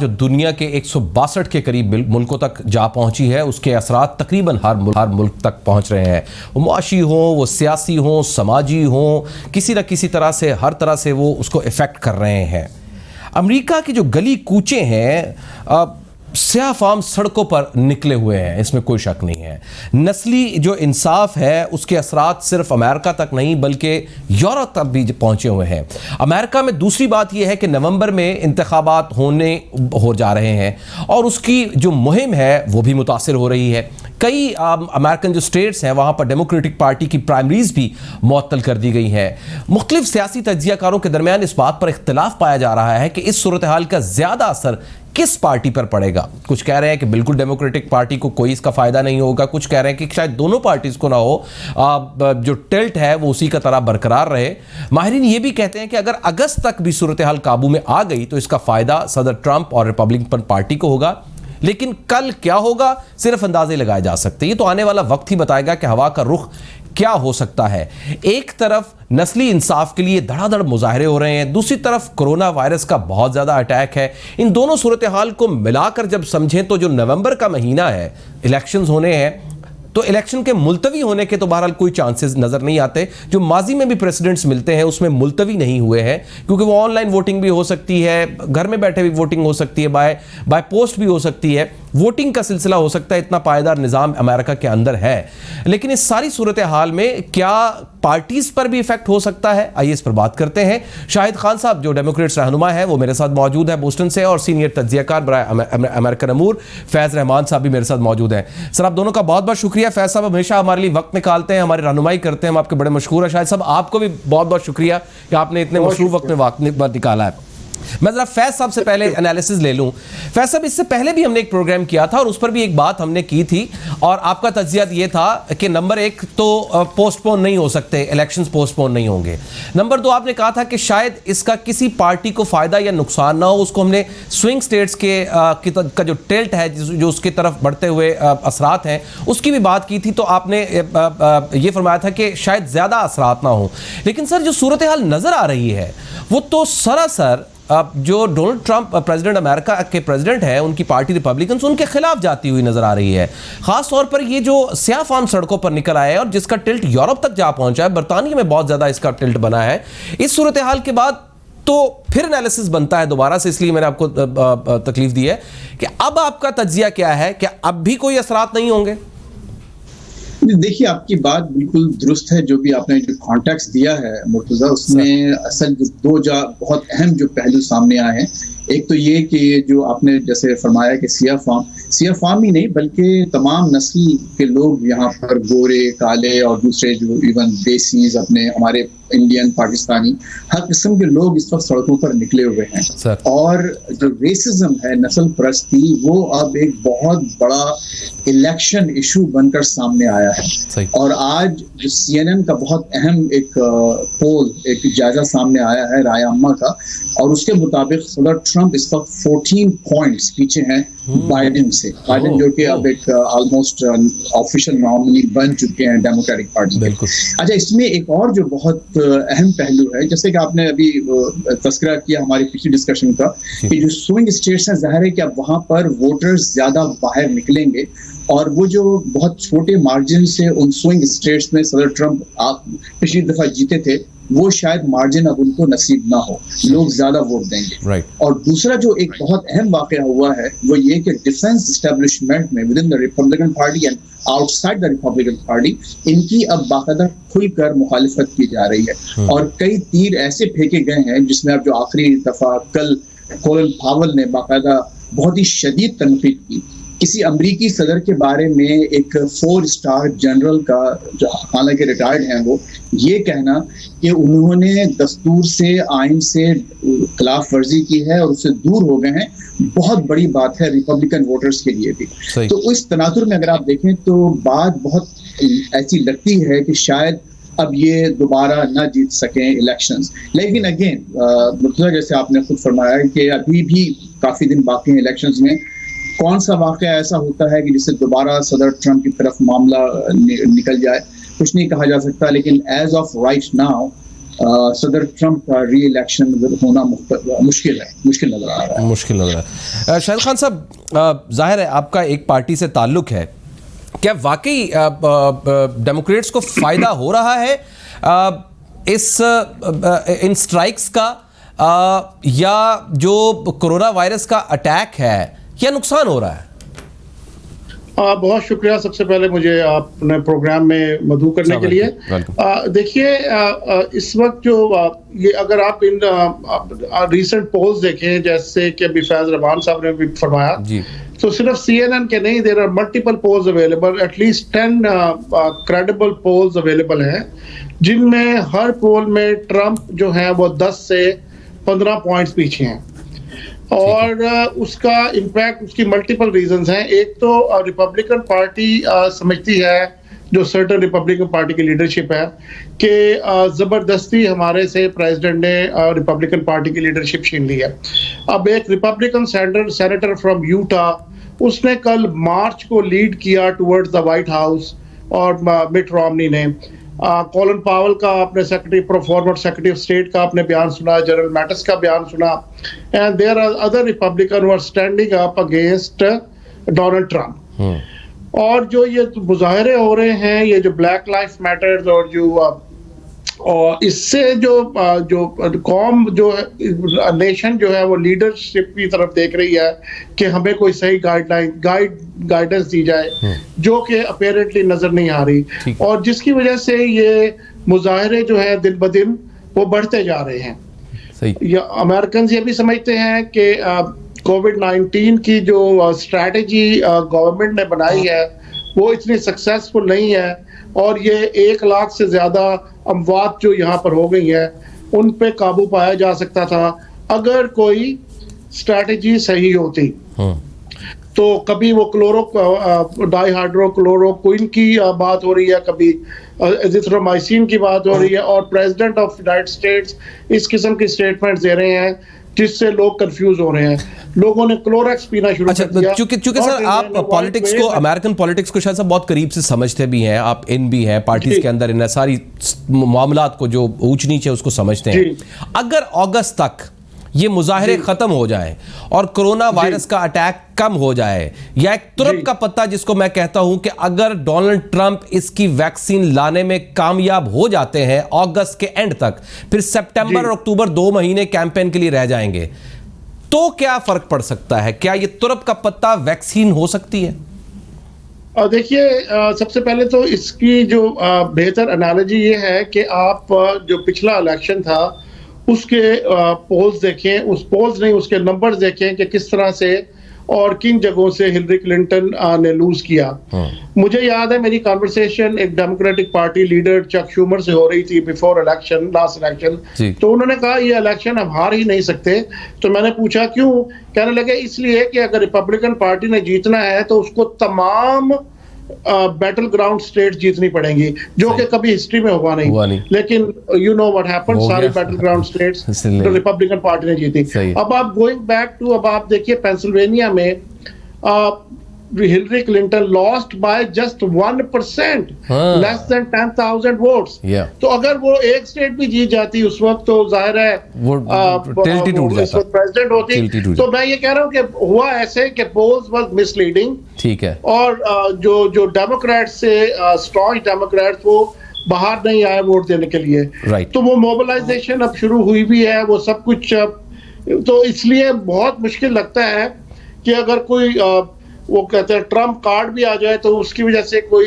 जो दुनिया के 162 के करीब मुल्कों तक जा पहुंची है, उसके असरात तकरीबन हर मुल्क तक पहुंच रहे हैं। वो मुआशी हो, वो सियासी हो, समाजी हो, किसी न किसी तरह से हर तरह से वो उसको इफ़ेक्ट कर रहे हैं। अमेरिका की जो गली कूचे हैं स्याह फाम सड़कों पर निकले हुए हैं, इसमें कोई शक नहीं है। नस्ली जो इंसाफ है उसके असरात सिर्फ अमेरिका तक नहीं बल्कि यूरोप तक भी पहुंचे हुए हैं। अमेरिका में दूसरी बात यह है कि नवंबर में इंतखाबात हो जा रहे हैं और उसकी जो मुहिम है वो भी मुतासिर हो रही है। कई अमेरिकन जो स्टेट्स हैं वहाँ पर डेमोक्रेटिक पार्टी की प्राइमरीज भी मुअत्तल कर दी गई है। मुख्तलिफ सियासी तज्ज़ियाकारों के दरमियान इस बात पर इख्तिलाफ पाया जा रहा है कि इस सूरत हाल का ज़्यादा असर किस पार्टी पर पड़ेगा। कुछ कह रहे हैं कि बिल्कुल डेमोक्रेटिक पार्टी को कोई इसका फ़ायदा नहीं होगा, कुछ कह रहे हैं कि शायद दोनों पार्टीज़ को ना हो, जो टिल्ट है वो उसी का तरह बरकरार रहे। माहिरीन ये भी कहते हैं कि अगर अगस्त तक भी सूरत हाल काबू में आ गई तो इसका फ़ायदा सदर ट्रंप और रिपब्लिकन पार्टी को होगा, लेकिन कल क्या होगा सिर्फ अंदाजे लगाए जा सकते हैं। ये तो आने वाला वक्त ही बताएगा कि हवा का रुख क्या हो सकता है। एक तरफ नस्ली इंसाफ के लिए धड़ाधड़ मुजाहरे हो रहे हैं, दूसरी तरफ कोरोना वायरस का बहुत ज़्यादा अटैक है। इन दोनों सूरत हाल को मिलाकर जब समझें तो जो नवंबर का महीना है, इलेक्शंस होने हैं, तो इलेक्शन के मुलतवी होने के तो बहरहाल कोई चांसेस नज़र नहीं आते। जो माजी में भी प्रेसिडेंट्स मिलते हैं उसमें मुलतवी नहीं हुए हैं, क्योंकि वो ऑनलाइन वोटिंग भी हो सकती है, घर में बैठे भी वोटिंग हो सकती है, बाय पोस्ट भी हो सकती है, वोटिंग का सिलसिला हो सकता है। इतना पायदार निज़ाम अमेरिका के अंदर है। लेकिन इस सारी सूरत हाल में क्या पार्टीज़ पर भी इफेक्ट हो सकता है? आइए इस पर बात करते हैं। शाहिद खान साहब जो डेमोक्रेट्स रहनुमा है वो मेरे साथ मौजूद है बोस्टन से, और सीनियर तज्ज़ियाकार बराए अमेरिकन अमूर फैज़ रहमान साहब भी मेरे साथ मौजूद हैं। सर, आप दोनों का बहुत बहुत शुक्रिया। फैज़ साहब हमेशा हमारे लिए वक्त निकालते हैं, हमारी रहनुमाई करते हैं, हम आपके बड़े मशहूर हैं। शाहिद साहब आपको भी बहुत बहुत शुक्रिया कि आपने इतने मशरूफ वक्त में निकाला है। मैं ज़रा फैज़ साहब से पहले एनालिसिस ले लूँ। फैज़ साहब, इससे पहले भी हमने एक प्रोग्राम किया था और उस पर भी एक बात हमने की थी, और आपका तज्ज़िया ये था कि नंबर एक तो पोस्टपोन नहीं हो सकते, इलेक्शंस पोस्टपोन नहीं होंगे। नंबर दो, आपने कहा था कि शायद इसका किसी पार्टी को फ़ायदा या नुकसान ना हो। उसको हमने स्विंग स्टेट्स का जो टिल्ट है, जो उसकी तरफ बढ़ते हुए असरात हैं, उसकी भी बात की थी। तो आपने ये फरमाया था कि शायद ज़्यादा असरात ना हो। लेकिन सर, जो सूरत हाल नज़र आ रही है वो तो सरासर जो डोनाल्ड ट्रंप प्रेसिडेंट अमेरिका के प्रेसिडेंट है, उनकी पार्टी रिपब्लिकन्स उनके खिलाफ जाती हुई नजर आ रही है। खास तौर पर ये जो स्याह फाम सड़कों पर निकल आया है और जिसका टिल्ट यूरोप तक जा पहुंचा है, बरतानिया में बहुत ज्यादा इसका टिल्ट बना है। इस सूरत हाल के बाद तो फिर एनालिसिस बनता है दोबारा से, इसलिए मैंने आपको तकलीफ दी है कि अब आपका तज्जिया क्या है? क्या अब भी कोई असरात नहीं होंगे? देखिए, आपकी बात बिल्कुल दुरुस्त है। जो भी आपने जो कॉन्टेक्स्ट दिया है मुर्तज़ा, उसमें असल दो बहुत अहम जो पहलू सामने आए हैं। एक तो ये कि जो आपने जैसे फरमाया कि सियाह फाम ही नहीं बल्कि तमाम नस्ल के लोग यहाँ पर, गोरे, काले और दूसरे जो इवन देसीज, अपने हमारे इंडियन, पाकिस्तानी, हर किस्म के लोग इस वक्त सड़कों पर निकले हुए हैं। और जो रेसिज्म है, नस्ल परस्ती, वो अब एक बहुत बड़ा इलेक्शन इशू बनकर सामने आया है। और आज जो CNN का बहुत अहम एक पोल, एक जायजा सामने आया है राय अम्मा का, और उसके मुताबिक सदर ट्रंप इस वक्त 14 पॉइंट्स पीछे हैं बाइडेन से। बाइडेन जो कि अब एक ऑलमोस्ट ऑफिशियल नॉमिनी बन चुके हैं डेमोक्रेटिक पार्टी के। अच्छा, इसमें एक और जो बहुत अहम पहलू है, जैसे कि आपने अभी तस्करा किया हमारी पिछली डिस्कशन का, कि जो स्विंग स्टेट्स हैं, जाहिर है कि अब वहां पर वोटर्स ज्यादा बाहर निकलेंगे, और वो जो बहुत छोटे मार्जिन से उन स्विंग स्टेट्स में सदर ट्रंप पिछली दफा जीते थे, वो शायद मार्जिन अब उनको नसीब ना हो, लोग ज्यादा वोट देंगे। और दूसरा जो एक बहुत अहम वाकया हुआ है वो ये कि डिफेंस एस्टेब्लिशमेंट में with in the Republican party and outside the Republican party, इनकी अब बाकायदा खुलकर मुखालिफत की जा रही है। और कई तीर ऐसे फेंके गए हैं जिसमें अब जो आखिरी दफा कल कोलिन पावेल ने बाकायदा बहुत ही शदीद तनकीद की किसी अमरीकी सदर के बारे में, एक 4 स्टार जनरल का, जो हालांकि रिटायर्ड हैं, वो ये कहना कि उन्होंने दस्तूर से, आइन से खिलाफ वर्जी की है और उससे दूर हो गए हैं, बहुत बड़ी बात है रिपब्लिकन वोटर्स के लिए भी। तो इस तनाजुर में अगर आप देखें तो बात बहुत ऐसी लगती है कि शायद अब ये दोबारा ना जीत सकें इलेक्शंस। लेकिन अगेन मुर्तज़ा, जैसे आपने खुद फरमाया कि अभी भी काफी दिन बाकी हैं इलेक्शंस में, कौन सा वाकया ऐसा होता है कि जिससे दोबारा सदर ट्रंप की तरफ मामला निकल जाए, कुछ नहीं कहा जा सकता। लेकिन एज ऑफ राइट नाउ सदर ट्रंप का री इलेक्शन होना मुश्किल नजर आ रहा है। मुश्किल नजर आ रहा है। शाहिद खान साहब, जाहिर है आपका एक पार्टी से ताल्लुक है, क्या वाकई डेमोक्रेट्स को फायदा हो रहा है इन स्ट्राइक्स का, या जो कोरोना वायरस का अटैक है, या नुकसान हो रहा है? बहुत शुक्रिया सबसे पहले मुझे अपने प्रोग्राम में मदऊ करने के लिए। देखिए, इस वक्त जो ये अगर आप इन रीसेंट पोल्स देखें, जैसे कि अभी फैज रहमान साहब ने भी फरमाया, तो सिर्फ CNN के नहीं, there are multiple polls available, at least 10 credible polls available हैं, जिनमें हर पोल में ट्रंप जो है वो 10 से 15 पॉइंट्स पीछे हैं। और उसका इम्पैक्ट, उसकी मल्टीपल रीजंस हैं। एक तो रिपब्लिकन पार्टी समझती है, जो सर्टन रिपब्लिकन पार्टी की लीडरशिप है, कि ज़बरदस्ती हमारे से प्रेसिडेंट ने रिपब्लिकन पार्टी की लीडरशिप छीन ली है। अब एक रिपब्लिकन सेनेटर फ्रॉम यूटा, उसने कल मार्च को लीड किया टुवर्ड्स द व्हाइट हाउस, और मिट रोमनी ने कॉलिन पावल का, अपने फॉर्मर सेक्रेटरी ऑफ स्टेट का आपने बयान सुना, जनरल मैटिस का बयान सुना, and there are other Republican who are standing up against Donald Trump. और जो ये मुजाहरे हो रहे हैं, ये जो ब्लैक लाइफ मैटर्स, और जो और इससे जो कौम जो नेशन जो है वो लीडरशिप की तरफ देख रही है कि हमें कोई सही गाइडेंस दी जाए, जो कि अपेरेंटली नजर नहीं आ रही, और जिसकी वजह से ये मुजाहरे जो है दिन ब दिन वो बढ़ते जा रहे हैं। अमेरिकन ये भी समझते हैं कि कोविड-19 की जो स्ट्रैटेजी गवर्नमेंट ने बनाई है वो इतनी सक्सेसफुल नहीं है, और ये 1 लाख से ज्यादा अमवात जो यहाँ पर हो गई हैं, उन पे काबू पाया जा सकता था अगर कोई स्ट्रैटेजी सही होती। तो कभी वो डाइहाइड्रोक्लोरोक्विन की बात हो रही है, कभी एजिथ्रोमाइसिन की बात हो रही है, और प्रेसिडेंट ऑफ यूनाइटेड स्टेट्स इस किस्म की स्टेटमेंट्स दे रहे हैं जिससे लोग कंफ्यूज हो रहे हैं। लोगों ने क्लोरेक्स पीना शुरू कर दिया। चूंकि सर आप पॉलिटिक्स को, अमेरिकन पॉलिटिक्स को शायद सब बहुत करीब से समझते भी हैं, आप इन भी हैं पार्टीज के अंदर, इन सारी मामलात को जो ऊंच नीच है उसको समझते हैं। अगर अगस्त तक ये मुजाहरे खत्म हो जाए और कोरोना वायरस का अटैक कम हो जाए, या एक तुरंत का पत्ता जिसको मैं कहता हूं कि अगर डोनाल्ड ट्रंप इसकी वैक्सीन लाने में कामयाब हो जाते हैं अगस्त के एंड तक, फिर सितंबर और अक्टूबर 2 महीने कैंपेन के लिए रह जाएंगे, तो क्या फर्क पड़ सकता है? क्या ये तुरंत का पत्ता वैक्सीन हो सकती है? देखिए, सबसे पहले तो इसकी जो बेहतर एनालॉजी ये है कि आप जो पिछला इलेक्शन था उसके पोल्स देखें, उस पोल्स नहीं उसके नंबर्स देखें कि किस तरह से और किन जगहों से हिलरी क्लिंटन ने लूज किया। मुझे याद है मेरी कॉन्वर्सेशन एक democratic party leader Chuck Schumer से हो रही थी बिफोर इलेक्शन, लास्ट इलेक्शन। तो उन्होंने कहा ये इलेक्शन हम हार ही नहीं सकते। तो मैंने पूछा क्यों? कहने लगे इसलिए कि अगर रिपब्लिकन पार्टी ने जीतना है तो उसको तमाम बैटल ग्राउंड स्टेट जीतनी पड़ेंगी, जो कि कभी हिस्ट्री में हुआ नहीं। लेकिन यू नो व्हाट हैपेंड, सारी बैटल ग्राउंड स्टेट्स तो रिपब्लिकन पार्टी ने जीती। अब आप गोइंग बैक टू, अब आप देखिए पेंसिल्वेनिया में Hillary Clinton lost by just 1%, less than 10,000 votes. तो अगर वो एक स्टेट भी जीत जाती उस वक्त, तो जाहिर है प्रेसिडेंट होती। तो मैं ये कह रहा हूँ कि हुआ ऐसे कि पोल्स वाज मिसलीडिंग, ठीक है, और जो डेमोक्रेट्स से स्ट्रॉन्ग डेमोक्रेट्स वो बाहर नहीं आए वोट देने के लिए, तो वो मोबिलाइजेशन अब शुरू हुई भी है, वो सब कुछ। तो इसलिए बहुत मुश्किल लगता है कि अगर कोई वो कहते हैं ट्रम्प कार्ड भी आ जाए तो उसकी वजह से कोई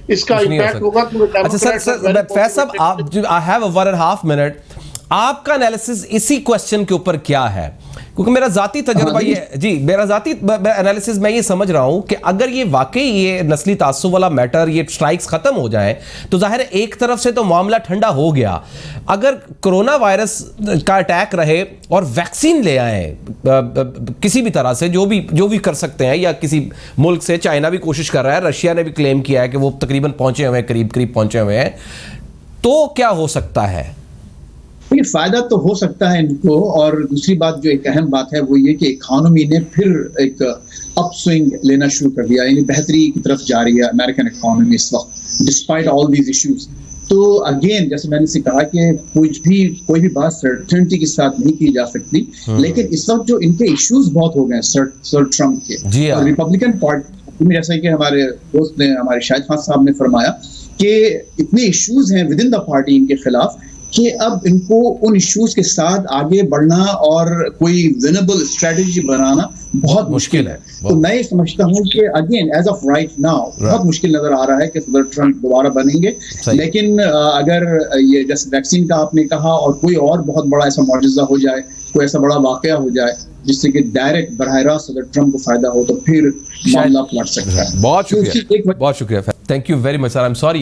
इसका इम्पैक्ट होगा। अच्छा सर, फैज साहब, आप आई हैव 1.5 मिनट, आपका एनालिसिस इसी क्वेश्चन के ऊपर क्या है? क्योंकि मेरा जाती तजुर्बा ये जी, मेरा जाती एनालिसिस मैं ये समझ रहा हूं कि अगर ये वाकई ये नस्ली तासुब वाला मैटर, ये स्ट्राइक्स खत्म हो जाए तो जाहिर है एक तरफ से तो मामला ठंडा हो गया। अगर कोरोना वायरस का अटैक रहे और वैक्सीन ले आए किसी भी तरह से, जो भी कर सकते हैं, या किसी मुल्क से, चाइना भी कोशिश कर रहा है, रशिया ने भी क्लेम किया है कि वो तकरीबन पहुंचे हुए हैं, करीब पहुंचे हुए हैं, तो क्या हो सकता है? ये फायदा तो हो सकता है इनको। और दूसरी बात जो एक अहम बात है वो ये कि इकोनॉमी ने फिर एक अपस्विंग लेना शुरू कर दिया, यानी बेहतरी की तरफ जा रही है अमेरिकन इकोनॉमी इस वक्त, डिस्पाइट ऑल दीज इश्यूज। तो अगेन जैसे मैंने से कहा कि कोई भी बात सर्टेनिटी के साथ नहीं की जा सकती, लेकिन इस वक्त जो इनके इश्यूज बहुत हो गए हैं सर ट्रम्प के और रिपब्लिकन पार्टी में, जैसा कि हमारे दोस्त ने, हमारे शाहिद खान साहब ने फरमाया कि इतने इश्यूज हैं विद इन द पार्टी इनके खिलाफ कि अब इनको उन इश्यूज के साथ आगे बढ़ना और कोई विनेबल स्ट्रेटजी बनाना बहुत मुश्किल है। तो मैं ये समझता हूँ कि again as of right now बहुत मुश्किल नजर आ रहा है कि सदर ट्रम्प दोबारा बनेंगे, लेकिन अगर ये जैसे वैक्सीन का आपने कहा और कोई और बहुत बड़ा ऐसा मौजूदा हो जाए, कोई ऐसा बड़ा वाकया हो जाए जिससे कि डायरेक्ट बराह रास्त सदर ट्रम्प को फायदा हो, तो फिर मामला पलट सकता है। बहुत शुक्रिया, thank you very much sir. I am sorry